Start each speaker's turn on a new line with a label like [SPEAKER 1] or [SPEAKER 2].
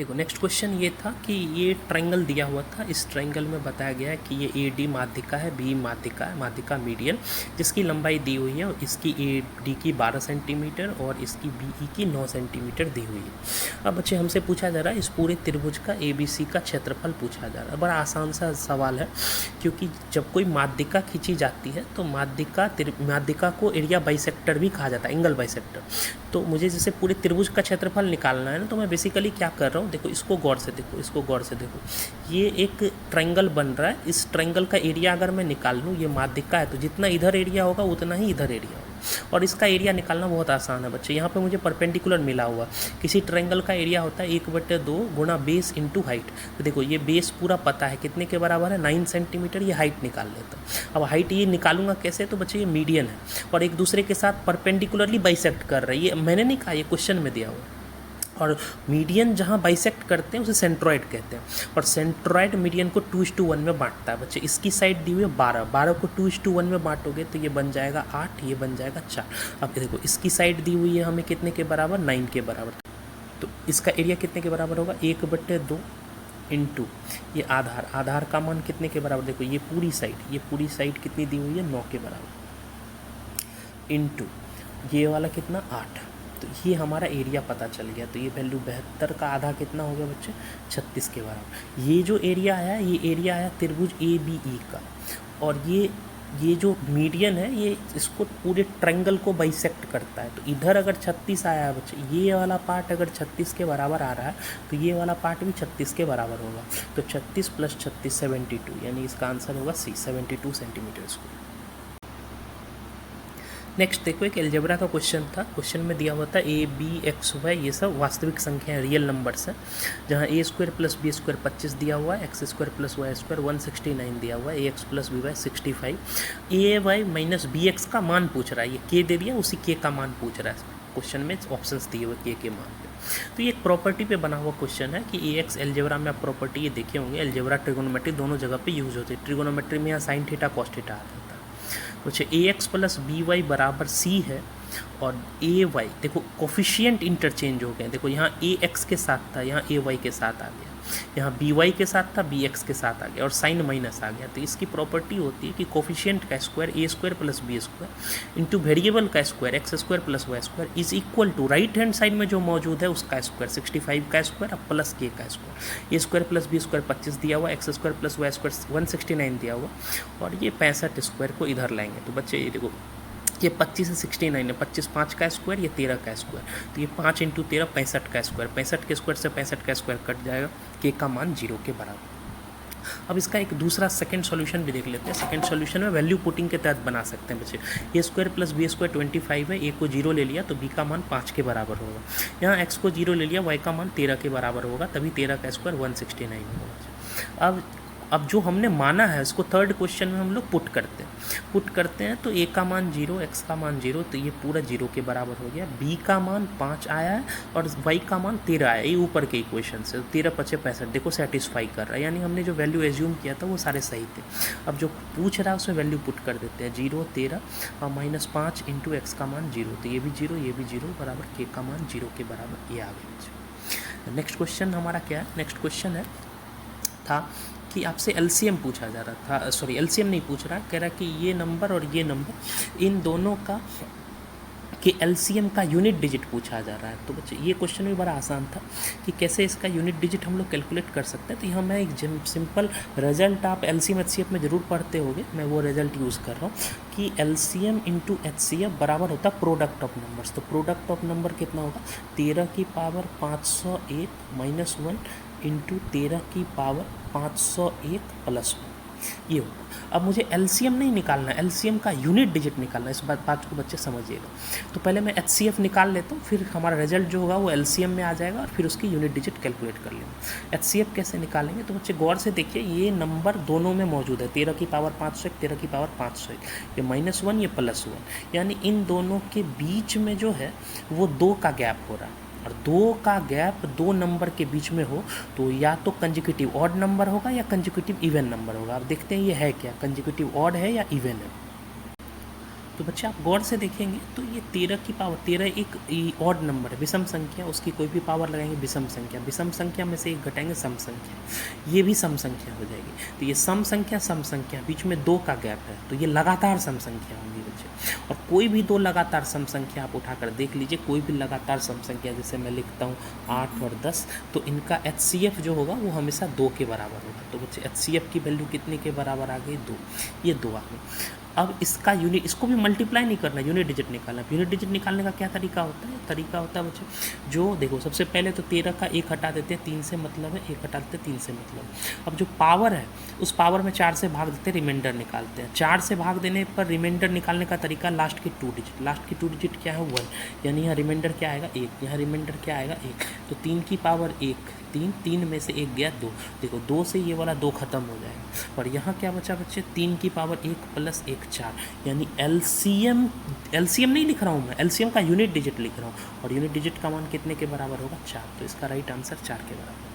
[SPEAKER 1] देखो next question ये था कि ये ट्रायंगल दिया हुआ था, इस ट्रायंगल में बताया गया है कि ये ए डी माध्यिका है, बी माध्यिका है, माध्यिका मीडियन, जिसकी लंबाई दी हुई है और इसकी ए डी की 12 सेंटीमीटर और इसकी बी ई की 9 सेंटीमीटर दी हुई है। अब बच्चे हमसे पूछा जा रहा है इस पूरे त्रिभुज का ए बी सी का क्षेत्रफल पूछा जा रहा है। बड़ा आसान सा सवाल है, क्योंकि जब कोई माध्यिका खींची जाती है तो माध्यिका को एरिया बाइसेक्टर भी कहा जाता है, एंगल बाइसेक्टर। तो मुझे जैसे पूरे त्रिभुज का क्षेत्रफल निकालना है ना, तो मैं बेसिकली क्या कर रहा हूँ, देखो इसको गौर से देखो, इसको गौर से देखो, ये एक ट्रायंगल बन रहा है। इस ट्रायंगल का एरिया अगर मैं निकाल लूँ, ये माध्यिका है, तो जितना इधर एरिया होगा उतना ही इधर एरिया होगा, और इसका एरिया निकालना बहुत आसान है बच्चे। यहाँ पे मुझे परपेंडिकुलर मिला हुआ, किसी ट्रायंगल का एरिया होता है 1/2 गुणा बेस इंटू हाइट। तो देखो ये बेस पूरा पता है कितने के बराबर है, 9 सेंटीमीटर, ये हाइट निकाल लेता हूँ। अब हाइट ये निकालूंगा कैसे, तो बच्चे ये मीडियन है और एक दूसरे के साथ परपेंडिकुलरली बाइसेक्ट कर रही है, मैंने नहीं कहा, ये क्वेश्चन में दिया हुआ। और मीडियन जहाँ बाइसेक्ट करते हैं उसे सेंट्रॉइड कहते हैं, और सेंट्रॉइड मीडियन को 2:1 में बांटता है बच्चे। इसकी साइड दी हुई है 12 को 2:1 में बांटोगे तो ये बन जाएगा 8, ये बन जाएगा 4। अब देखो इसकी साइड दी हुई है हमें कितने के बराबर, 9 के बराबर, तो इसका एरिया कितने के बराबर होगा, 1/2 इंटू ये आधार का मान कितने के बराबर, देखो ये पूरी साइड कितनी दी हुई है, 9 के बराबर, इंटू ये वाला कितना, 8। तो ये हमारा एरिया पता चल गया। तो ये वैल्यू 72 का आधा कितना हो गया बच्चे, 36 के बराबर। ये जो एरिया आया, ये एरिया आया त्रिभुज ए बी ई का, और ये जो मीडियन है ये इसको पूरे ट्रायंगल को बाइसेक्ट करता है। तो इधर अगर 36 आया है बच्चे, ये वाला पार्ट अगर 36 के बराबर आ रहा है, तो ये वाला पार्ट भी 36 के बराबर होगा। तो 36 + 36 72, यानी इसका आंसर होगा सी, 72 सेंटीमीटर स्क्वायर। नेक्स्ट देखो एक एलजेब्रा का क्वेश्चन था। क्वेश्चन में दिया हुआ था ए बी एक्स वाई ये सब वास्तविक संख्या है, रियल नंबर्स है, जहाँ a² + b² 25 दिया हुआ है, x² + y² 169 दिया हुआ है, ax + by 65, ay - bx का मान पूछ रहा है। ये k दे दिया, उसी k का मान पूछ रहा है। क्वेश्चन में ऑप्शंस दिए हुए k के मान पे। तो ये एक प्रॉपर्टी पे बना हुआ क्वेश्चन है कि ax एलजेब्रा में आप प्रॉपर्टी ये देखे होंगे, एलजेब्रा ट्रिगोनोमेट्री दोनों जगह पे यूज होती है। ट्रिगोनोमेट्री में यहाँ साइन थीटा कॉस थीटा आता था। कुछ ax + by बराबर c है, और ay देखो कोफिशिएंट इंटरचेंज हो गए। देखो यहाँ ax के साथ था, यहाँ ay के साथ आ गया, यहाँ by के साथ था, bx के साथ आ गया, और साइन माइनस आ गया। तो इसकी प्रॉपर्टी होती है कि कोफिशिएंट का square a² + b² into variable का square x² + y² is equal to right hand side में जो मौजूद है उसका स्क्वायर, 65 का स्क्वायर अब प्लस k का स्क्वायर। a² + b² 25 दिया हुआ, x² + y² 169 दिया हुआ, और ये 65 स्क्वायर को इधर लाएंगे। तो बच्चे ये देखो, ये 25 से 69 है, 25 5 का स्क्वायर, ये 13 का स्क्वायर, तो ये 5 × 13 65 का स्क्वायर, 65 के स्क्वायर से 65 का स्क्वायर कट जाएगा, के का मान 0 के बराबर। अब इसका एक दूसरा सेकंड सॉल्यूशन भी देख लेते हैं। सेकंड सॉल्यूशन में वैल्यू पुटिंग के तहत बना सकते हैं बच्चे। a² + b² 25 है, a को 0 ले लिया तो b का मान 5 के बराबर होगा। यहाँ x को 0 ले लिया, y का मान 13 के बराबर होगा, तभी 13 का स्क्वायर 169 होगा। अब जो हमने माना है उसको थर्ड क्वेश्चन में हम लोग पुट करते हैं। तो a का मान 0, x का मान 0, तो ये पूरा 0 के बराबर हो गया। b का मान 5 आया है और y का मान 13 आया है, ये ऊपर के इक्वेशन से। 13 × 5 = 65, देखो सेटिस्फाई कर रहा है, यानी हमने जो वैल्यू एज्यूम किया था वो सारे सही थे। अब जो पूछ रहा है उसमें वैल्यू पुट कर देते हैं, 0 13 और -5 × x का मान 0, तो ये भी 0 ये भी 0 बराबर k का मान 0 के बराबर, ये आ गया। नेक्स्ट क्वेश्चन हमारा क्या है, नेक्स्ट क्वेश्चन था कि आपसे एलसीएम पूछा जा रहा था, सॉरी एलसीएम नहीं पूछ रहा, कह रहा कि ये नंबर और ये नंबर, इन दोनों का कि एलसीएम का यूनिट डिजिट पूछा जा रहा है। तो बच्चे ये क्वेश्चन भी बड़ा आसान था कि कैसे इसका यूनिट डिजिट हम लोग कैलकुलेट कर सकते हैं। तो यहाँ मैं एक सिंपल रिजल्ट, आप एलसीएम एचसीएफ में ज़रूर पढ़ते होंगे, मैं वो रिजल्ट यूज़ कर रहा हूँ कि एलसीएम × एचसीएफ बराबर होता है प्रोडक्ट ऑफ नंबर्स। तो प्रोडक्ट ऑफ नंबर कितना होगा, 13 की पावर 501 -1 × 13 की पावर 501 + 1, ये होगा। अब मुझे एलसीएम नहीं निकालना, एलसीएम का यूनिट डिजिट निकालना है, इस बात को बच्चे समझिएगा। तो पहले मैं एचसीएफ निकाल लेता हूँ, फिर हमारा रिजल्ट जो होगा वो एलसीएम में आ जाएगा और फिर उसकी यूनिट डिजिट कैलकुलेट कर लेंगे। एचसीएफ कैसे निकालेंगे, तो बच्चे गौर से देखिए, ये नंबर दोनों में मौजूद है, 13 की पावर 501, 13 की पावर 501, ये -1 ये +1, यानी इन दोनों के बीच में जो है वो 2 का गैप हो रहा है। और 2 का गैप 2 नंबर के बीच में हो तो या तो कंजिक्यूटिव ऑड नंबर होगा या कंजिक्यूटिव इवन नंबर होगा। अब देखते हैं ये है क्या, कंजिक्यूटिव ऑड है या इवन है। तो बच्चे आप गौर से देखेंगे तो ये 13 की पावर 13 एक ऑड नंबर है, विषम संख्या, उसकी कोई भी पावर लगाएंगे विषम संख्या में से एक घटाएंगे सम संख्या, ये भी सम संख्या हो जाएगी। तो ये सम संख्या बीच में 2 का गैप है, तो ये लगातार सम संख्या होंगी बच्चे। और कोई भी 2 लगातार सम संख्या आप उठाकर देख लीजिए, कोई भी लगातार सम संख्या, जैसे मैं लिखता हूँ 8 और 10, तो इनका HCF जो होगा वो हमेशा 2 के बराबर होगा। तो बच्चे HCF की वैल्यू कितने के बराबर आ गई? 2, ये 2 आ गई। अब इसका यूनिट, इसको भी मल्टीप्लाई नहीं करना, यूनिट डिजिट निकालना। यूनिट डिजिट निकालने का क्या तरीका होता है? तरीका होता है बच्चे, जो देखो सबसे पहले तो 13 का 1 हटा देते हैं, 3 से मतलब है, 1 हटा देते हैं, 3 से मतलब है। अब जो पावर है उस पावर में 4 से भाग देते हैं, रिमाइंडर निकालते हैं। 4 से भाग देने पर रिमाइंडर निकालने का तरीका लास्ट की 2 डिजिट, लास्ट की 2 डिजिट क्या है? 1, यानी यहाँ रिमाइंडर क्या आएगा? 1, यहाँ रिमाइंडर क्या आएगा? 1। तो 3 की पावर 1, 3 में से 1 गया 2, देखो 2 से ये वाला 2 खत्म हो जाएगा। और यहाँ क्या बचा बच्चे? 3 की पावर 1 + 1 4, यानी LCM नहीं लिख रहा हूँ मैं, LCM का यूनिट डिजिट लिख रहा हूँ, और यूनिट डिजिट का मान कितने के बराबर होगा? 4। तो इसका राइट आंसर 4 के बराबर।